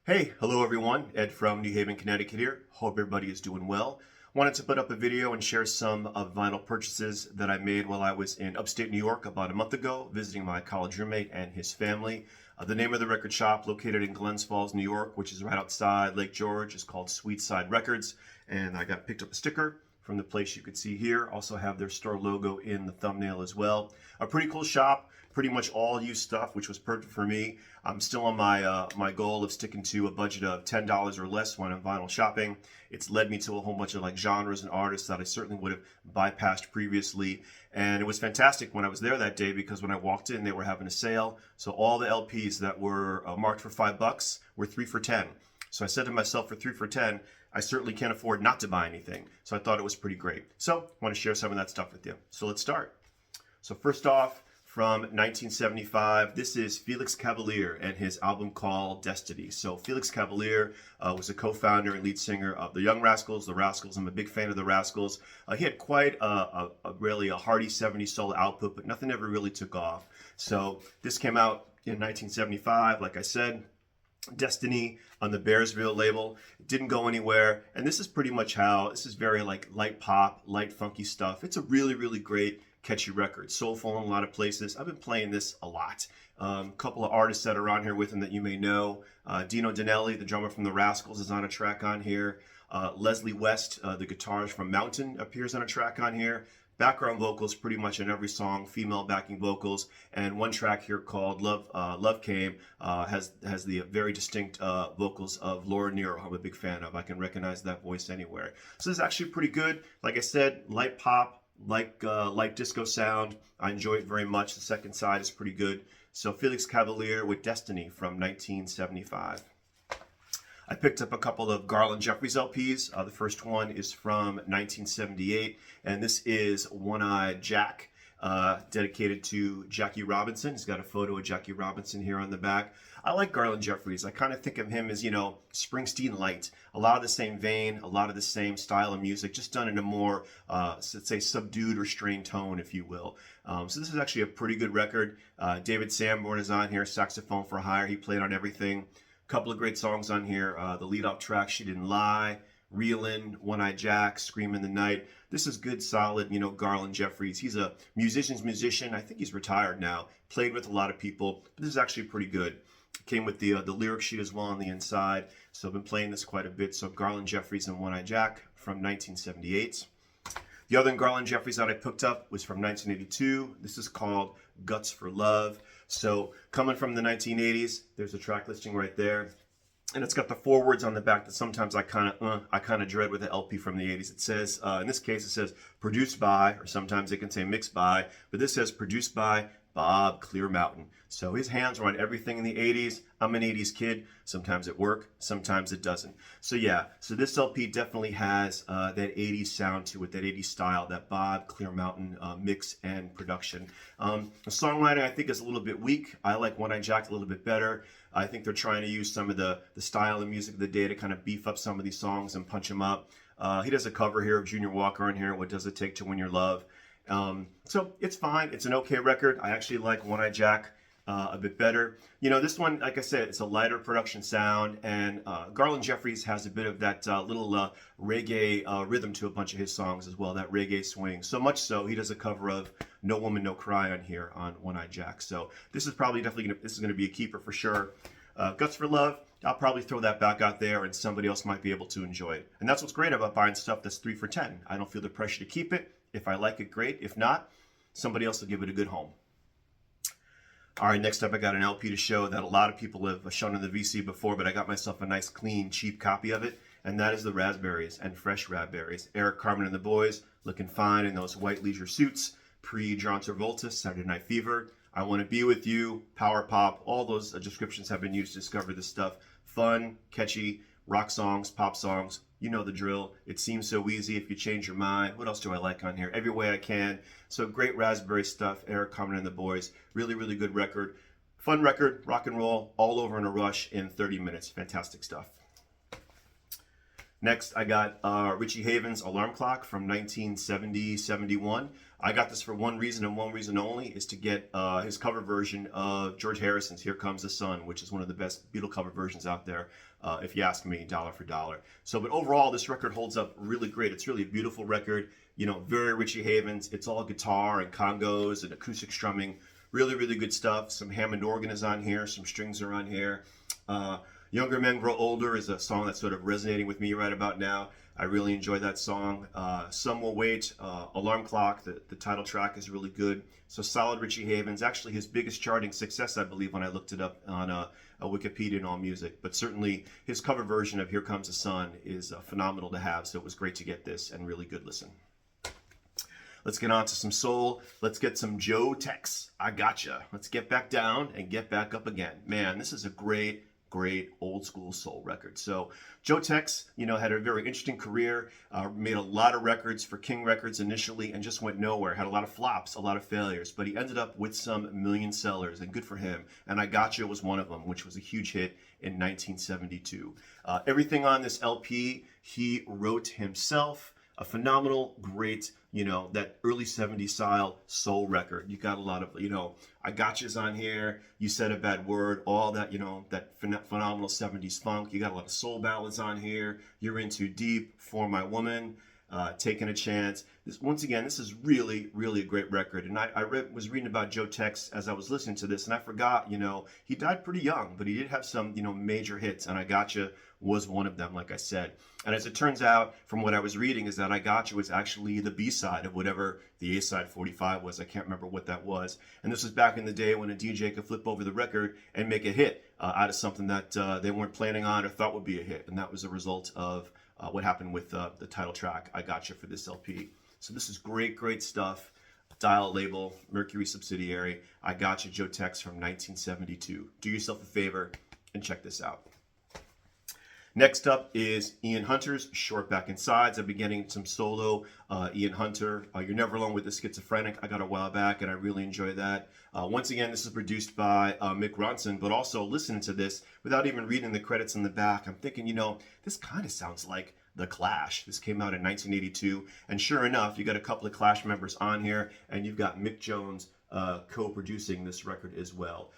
Hey, hello everyone. Ed from New Haven, Connecticut here. Hope everybody is doing well. Wanted to put up a video and share some of vinyl purchases that I made while I was in upstate New York about a month ago, visiting my college roommate and his family. The name of the record shop located in Glens Falls, New York, which is right outside Lake George, is called Sweetside Records. And I picked up a sticker from the place you could see here. Also have their store logo in the thumbnail as well. A pretty cool shop. Pretty much all used stuff, which was perfect for me. I'm still on my goal of sticking to a budget of $10 or less when I'm vinyl shopping. It's led me to a whole bunch of genres and artists that I certainly would have bypassed previously. And it was fantastic when I was there that day because when I walked in, they were having a sale. So all the LPs that were marked for $5 were 3 for 10. So I said to myself, for 3 for 10, I certainly can't afford not to buy anything. So I thought it was pretty great. So I want to share some of that stuff with you. So let's start. So first off, from 1975, this is Felix Cavalier and his album called Destiny. So Felix Cavalier was a co-founder and lead singer of the Young Rascals, the Rascals. I'm a big fan of the Rascals. He had quite really a hearty 70s solo output, but nothing ever really took off. So this came out in 1975, like I said. Destiny on the Bearsville label. It didn't go anywhere, and this is pretty much how this is very light pop, light funky stuff. It's a really great catchy record, soulful in a lot of places. I've been playing this a lot. A couple of artists that are on here with him that you may know. Dino Danelli, the drummer from the Rascals, is on a track on here. Leslie West, the guitarist from Mountain, appears on a track on here. Background vocals pretty much in every song, female backing vocals, and one track here called Love Came has the very distinct vocals of Laura Nyro, who I'm a big fan of. I can recognize that voice anywhere. So this is actually pretty good. Like I said, light pop, light disco sound. I enjoy it very much. The second side is pretty good. So Felix Cavalier with Destiny from 1975. I picked up a couple of Garland Jeffries LPs. The first one is from 1978, and this is One-Eyed Jack, dedicated to Jackie Robinson. He's got a photo of Jackie Robinson here on the back. I like Garland Jeffries. I kind of think of him as, Springsteen light. A lot of the same vein, a lot of the same style of music, just done in a more, let's say, subdued or strained tone, if you will. So this is actually a pretty good record. David Sanborn is on here, saxophone for hire. He played on everything. Couple of great songs on here. The lead-off track, She Didn't Lie, Reelin', One-Eyed Jack, Scream in the Night. This is good, solid, Garland Jeffries. He's a musician's musician. I think he's retired now. Played with a lot of people, but this is actually pretty good. Came with the lyric sheet as well on the inside. So I've been playing this quite a bit. So Garland Jeffries and One-Eyed Jack from 1978. The other Garland Jeffries that I picked up was from 1982. This is called Guts for Love. So coming from the 1980s, there's a track listing right there. And it's got the forewords on the back that sometimes I kind of dread with the LP from the 80s. It says, in this case, it says produced by, or sometimes it can say mixed by, but this says produced by Bob Clear Mountain. So his hands were on everything in the 80s. I'm an 80s kid. Sometimes it works, sometimes it doesn't. So yeah, so this LP definitely has that 80s sound to it, that 80s style, that Bob Clear Mountain mix and production. The songwriting I think is a little bit weak. I like One-Eyed Jack a little bit better. I think they're trying to use some of the style and music of the day to kind of beef up some of these songs and punch them up. He does a cover here of Junior Walker on here, What Does It Take to Win Your Love? So it's fine. It's an okay record. I actually like One-Eyed Jack a bit better. This one, like I said, it's a lighter production sound, and Garland Jeffries has a bit of that little reggae rhythm to a bunch of his songs as well, that reggae swing. So much so, he does a cover of No Woman, No Cry on here on One-Eyed Jack. So this is probably this is going to be a keeper for sure. Guts for Love, I'll probably throw that back out there and somebody else might be able to enjoy it. And that's what's great about buying stuff that's 3 for 10. I don't feel the pressure to keep it. If I like it, great. If not, somebody else will give it a good home. All right, next up I got an LP to show that a lot of people have shown in the VC before, but I got myself a nice, clean, cheap copy of it, and that is the Raspberries and Fresh Raspberries. Eric Carmen and the boys looking fine in those white leisure suits, pre-John Travolta, Saturday Night Fever, I Want to Be With You, Power Pop, all those descriptions have been used to discover this stuff. Fun, catchy, rock songs, pop songs, you know the drill. It seems so easy if you change your mind. What else do I like on here? Every Way I Can. So great Raspberry stuff. Eric Carmen and the boys. Really good record. Fun record, rock and roll, all over in a rush in 30 minutes. Fantastic stuff. Next, I got Richie Havens' Alarm Clock from 1970-71. I got this for one reason and one reason only, is to get his cover version of George Harrison's Here Comes the Sun, which is one of the best Beatle cover versions out there, if you ask me, dollar for dollar. So, but overall, this record holds up really great. It's really a beautiful record, you know, very Richie Havens. It's all guitar and congos and acoustic strumming. Really, really good stuff. Some Hammond organ is on here. Some strings are on here. Younger Men Grow Older is a song that's sort of resonating with me right about now. I really enjoy that song. Some Will Wait, Alarm Clock, the title track is really good. So solid Richie Havens. Actually his biggest charting success, I believe, when I looked it up on Wikipedia and AllMusic. But certainly his cover version of Here Comes the Sun is phenomenal to have. So it was great to get this and really good listen. Let's get on to some soul. Let's get some Joe Tex. I Gotcha. Let's get back down and get back up again. Man, this is a great old school soul record. So Joe Tex, you know, had a very interesting career, made a lot of records for King Records initially and just went nowhere, had a lot of flops, a lot of failures, but he ended up with some million sellers, and good for him. And I Gotcha was one of them, which was a huge hit in 1972. Everything on this LP he wrote himself. A phenomenal, great, you know, that early 70s style soul record. You got a lot of, you know, I Gotcha's on here, You Said a Bad Word, all that, you know, that phenomenal 70s funk. You got a lot of soul ballads on here. You're In Too Deep, For My Woman, Taking a Chance. Once again, this is really, really a great record. And I was reading about Joe Tex as I was listening to this, and I forgot, you know, he died pretty young, but he did have some, you know, major hits, and I Gotcha was one of them, like I said. And as it turns out, from what I was reading, is that I Gotcha was actually the B-side of whatever the A-side 45 was. I can't remember what that was. And this was back in the day when a DJ could flip over the record and make a hit out of something that they weren't planning on or thought would be a hit. And that was a result of what happened with the title track, I Gotcha, for this LP. So this is great stuff. Dial label, Mercury subsidiary, I Gotcha, Joe Tex from 1972. Do yourself a favor and check this out. Next up is Ian Hunter's Short Back and Sides. I've been getting some solo Ian Hunter. You're Never Alone with the Schizophrenic. I got a while back and I really enjoy that. Once again, this is produced by Mick Ronson, but also listening to this without even reading the credits in the back, I'm thinking, you know, this kind of sounds like The Clash. This came out in 1982, and sure enough, you got a couple of Clash members on here, and you've got Mick Jones co-producing this record as well.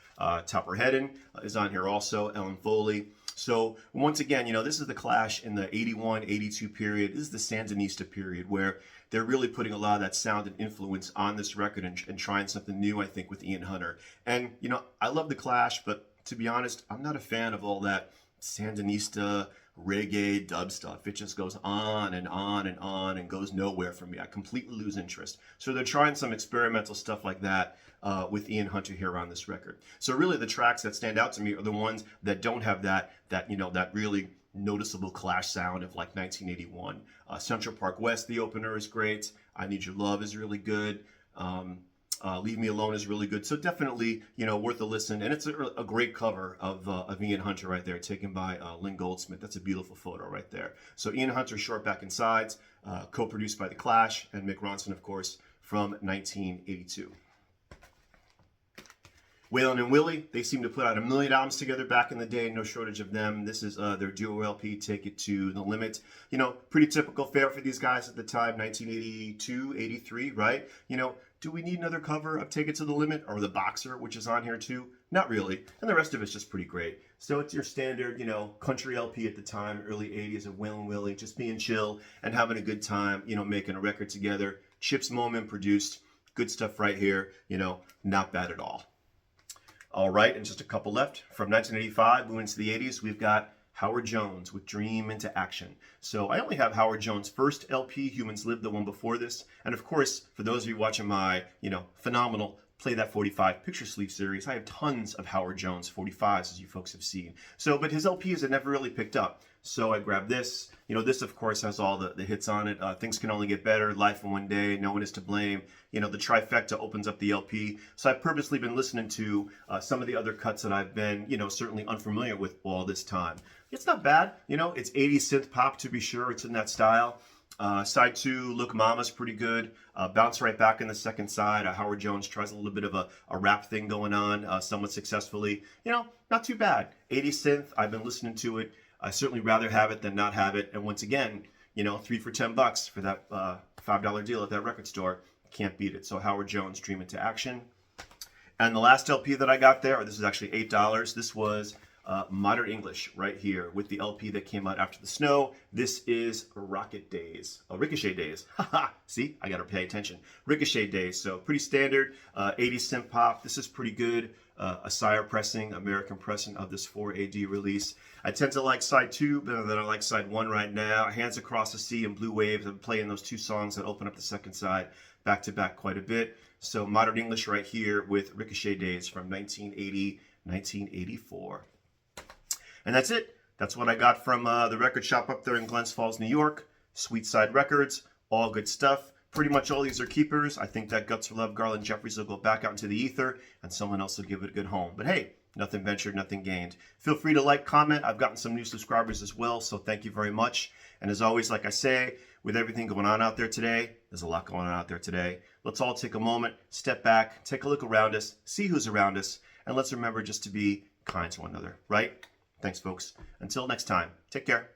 Topper Headon is on here also, Ellen Foley. So once again, you know, this is the Clash in the 81, 82 period. This is the Sandinista period where they're really putting a lot of that sound and influence on this record and trying something new, I think, with Ian Hunter. And, you know, I love the Clash, but to be honest, I'm not a fan of all that Sandinista reggae dub stuff. It just goes on and on and on and goes nowhere for me. I completely lose interest. So they're trying some experimental stuff like that with Ian Hunter here on this record. So really the tracks that stand out to me are the ones that don't have that you know, that really noticeable Clash sound of like 1981. Central Park West, the opener, is great. I Need Your Love is really good. Leave Me Alone is really good. So definitely, you know, worth a listen. And it's a great cover of Ian Hunter right there, taken by Lynn Goldsmith. That's a beautiful photo right there. So Ian Hunter, Short Back and Sides, co-produced by The Clash and Mick Ronson, of course, from 1982. Waylon and Willie, they seem to put out 1 million albums together back in the day, no shortage of them. This is their duo LP, Take It to the Limit. You know, pretty typical fare for these guys at the time, 1982, 83, right? You know, do we need another cover of Take It to the Limit or The Boxer, which is on here too? Not really. And the rest of it's just pretty great. So it's your standard, you know, country LP at the time, early 80s of Waylon and Willie, just being chill and having a good time, you know, making a record together. Chips Moman produced. Good stuff right here. You know, not bad at all. All right, and just a couple left. From 1985 moving into the 80s, we've got Howard Jones with Dream into Action. So I only have Howard Jones' first LP, Humans Live, the one before this. And of course, for those of you watching my, you know, phenomenal Play That 45 Picture Sleeve series, I have tons of Howard Jones 45s, as you folks have seen. So, but his LPs have never really picked up. So I grabbed this. You know, this, of course, has all the hits on it. Things Can Only Get Better, Life in One Day, No One Is to Blame. You know, the trifecta opens up the LP. So I've purposely been listening to some of the other cuts that I've been, you know, certainly unfamiliar with all this time. It's not bad. You know, it's 80s synth pop, to be sure. It's in that style. Side 2, Look Mama's pretty good. Bounce Right Back in the second side. Howard Jones tries a little bit of a rap thing going on, somewhat successfully. You know, not too bad. 80s synth, I've been listening to it. I certainly rather have it than not have it. And once again, you know, 3 for $10 for that $5 deal at that record store. Can't beat it. So Howard Jones, Dream Into Action. And the last LP that I got there, this is actually $8. This was Modern English right here with the LP that came out after the snow. This is Rocket Days. Oh, Ricochet Days. Haha. See, I got to pay attention. Ricochet Days. So pretty standard 80s synth pop. This is pretty good. A Sire pressing, American pressing of this 4AD release. I tend to like side 2 better than I like side 1 right now. Hands Across the Sea and Blue Waves. I'm playing those 2 songs that open up the second side back to back quite a bit. So Modern English right here with Ricochet Days from 1980, 1984. And that's it. That's what I got from the record shop up there in Glens Falls, New York. Sweet Side Records. All good stuff. Pretty much all these are keepers. I think that Guts for Love, Garland Jeffries will go back out into the ether and someone else will give it a good home. But hey, nothing ventured, nothing gained. Feel free to like, comment. I've gotten some new subscribers as well, so thank you very much. And as always, like I say, with everything going on out there today, there's a lot going on out there today. Let's all take a moment, step back, take a look around us, see who's around us, and let's remember just to be kind to one another, right? Thanks, folks. Until next time, take care.